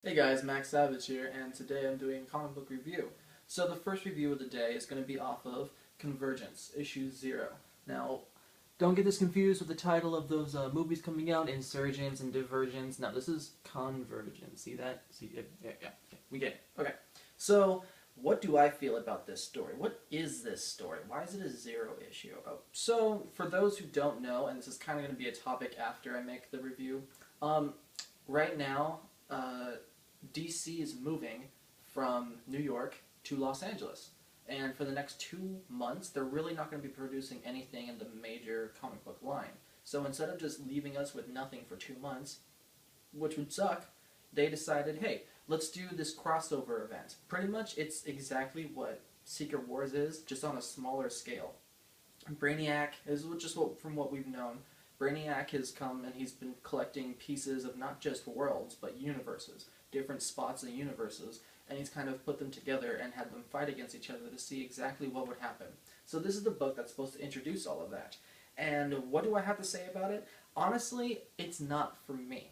Hey guys, Max Savage here, and today I'm doing a comic book review. So the first review of the day is going to be off of Convergence, issue 0. Now, don't get this confused with the title of those movies coming out, Insurgents and Divergence. Now, this is Convergence. See that? See, yeah, we get it. Okay, so what do I feel about this story? What is this story? Why is it a 0 issue? Oh, so for those who don't know, and this is kind of going to be a topic after I make the review, right now, DC is moving from New York to Los Angeles. And for the next 2 months, they're really not going to be producing anything in the major comic book line. So instead of just leaving us with nothing for 2 months, which would suck, they decided, hey, let's do this crossover event. Pretty much it's exactly what Secret Wars is, just on a smaller scale. Brainiac is just from what we've known. Brainiac has come and he's been collecting pieces of not just worlds, but universes, different spots in universes, and he's kind of put them together and had them fight against each other to see exactly what would happen. So this is the book that's supposed to introduce all of that. And what do I have to say about it? Honestly, it's not for me.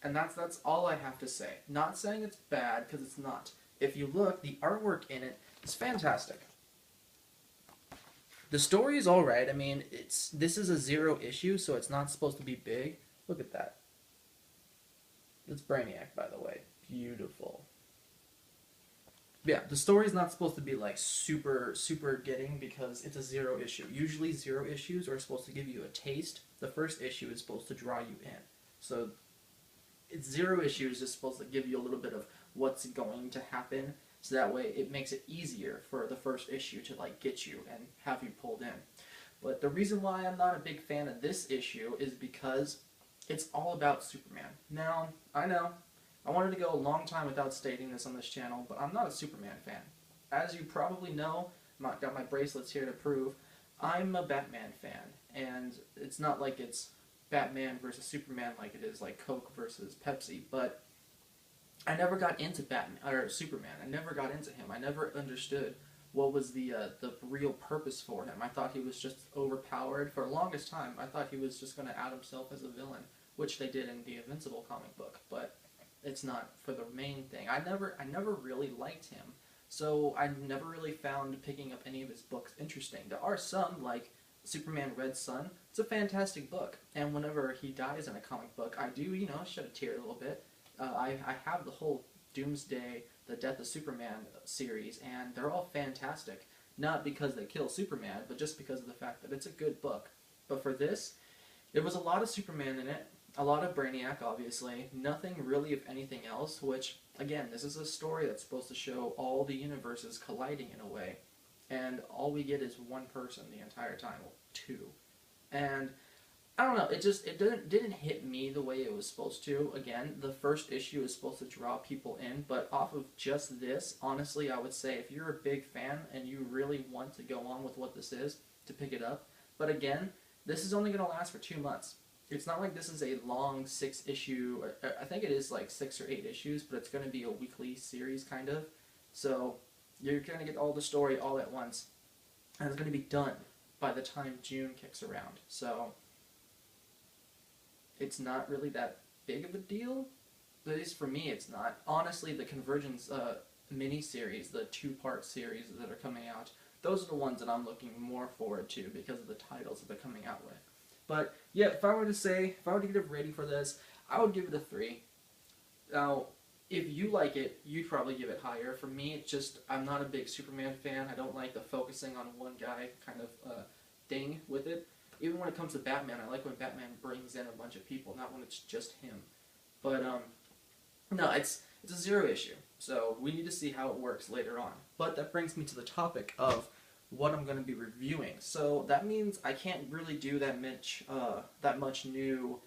And that's all I have to say. Not saying it's bad, because it's not. If you look, the artwork in it is fantastic. The story is alright. I mean, this is a 0 issue, so it's not supposed to be big. Look at that. That's Brainiac, by the way. Beautiful. Yeah, the story's not supposed to be like super getting because it's a 0 issue. Usually 0 issues are supposed to give you a taste. The first issue is supposed to draw you in. So it's 0 issues is supposed to give you a little bit of what's going to happen. So that way it makes it easier for the first issue to like get you and have you pulled in. But the reason why I'm not a big fan of this issue is because it's all about Superman. Now, I know, I wanted to go a long time without stating this on this channel, but I'm not a Superman fan. As you probably know, I've got my bracelets here to prove, I'm a Batman fan. And it's not like it's Batman versus Superman like it is like Coke versus Pepsi, but I never got into Batman or Superman. I never got into him. I never understood what was the real purpose for him. I thought he was just overpowered. For the longest time, I thought he was just going to out himself as a villain, which they did in the Invincible comic book, but it's not for the main thing. I never really liked him, so I never really found picking up any of his books interesting. There are some, like Superman Red Sun. It's a fantastic book, and whenever he dies in a comic book, I do, shed a tear a little bit. I have the whole Doomsday, the Death of Superman series, and they're all fantastic. Not because they kill Superman, but just because of the fact that it's a good book. But for this, there was a lot of Superman in it, a lot of Brainiac, obviously, nothing really of anything else, which, again, this is a story that's supposed to show all the universes colliding in a way, and all we get is one person the entire time, well, two. And I don't know, it didn't hit me the way it was supposed to. Again, the first issue is supposed to draw people in, but off of just this, honestly, I would say if you're a big fan and you really want to go on with what this is, to pick it up. But again, this is only going to last for 2 months. It's not like this is a long 6-issue, I think it is like 6 or 8 issues, but it's going to be a weekly series, kind of. So, you're going to get all the story all at once, and it's going to be done by the time June kicks around. So it's not really that big of a deal. At least for me, it's not. Honestly, the Convergence mini-series, the 2-part series that are coming out, those are the ones that I'm looking more forward to because of the titles that they're coming out with. But yeah, if I were to get a rating for this, I would give it a 3. Now, if you like it, you'd probably give it higher. For me, it's just, I'm not a big Superman fan. I don't like the focusing on one guy kind of thing with it. Even when it comes to Batman, I like when Batman brings in a bunch of people, not when it's just him. But, no, it's a 0 issue, so we need to see how it works later on. But that brings me to the topic of what I'm going to be reviewing. So that means I can't really do that much new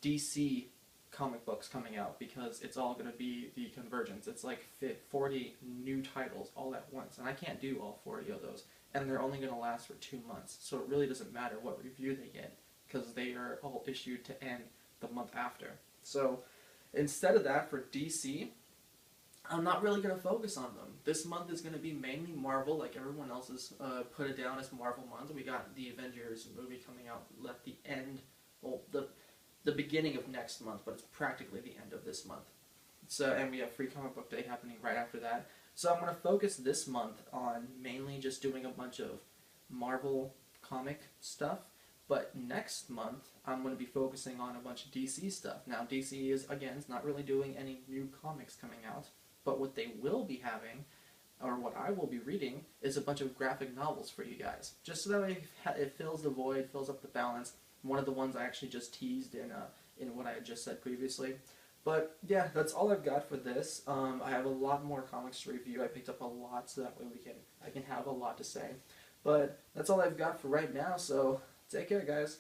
DC comic books coming out because it's all going to be the Convergence. It's like 40 new titles all at once, and I can't do all 40 of those. And they're only going to last for 2 months, so it really doesn't matter what review they get because they are all issued to end the month after. So instead of that, for DC, I'm not really going to focus on them. This month is going to be mainly Marvel, like everyone else has put it down as Marvel month. We got the Avengers movie coming out at the end, well, the beginning of next month, but it's practically the end of this month. So, and we have Free Comic Book Day happening right after that. So I'm going to focus this month on mainly just doing a bunch of Marvel comic stuff. But next month, I'm going to be focusing on a bunch of DC stuff. Now, DC is, again, is not really doing any new comics coming out. But what they will be having, or what I will be reading, is a bunch of graphic novels for you guys. Just so that way it fills the void, fills up the balance. One of the ones I actually just teased in what I had just said previously. But yeah, that's all I've got for this. I have a lot more comics to review. I picked up a lot, so that way I can have a lot to say. But that's all I've got for right now. So take care, guys.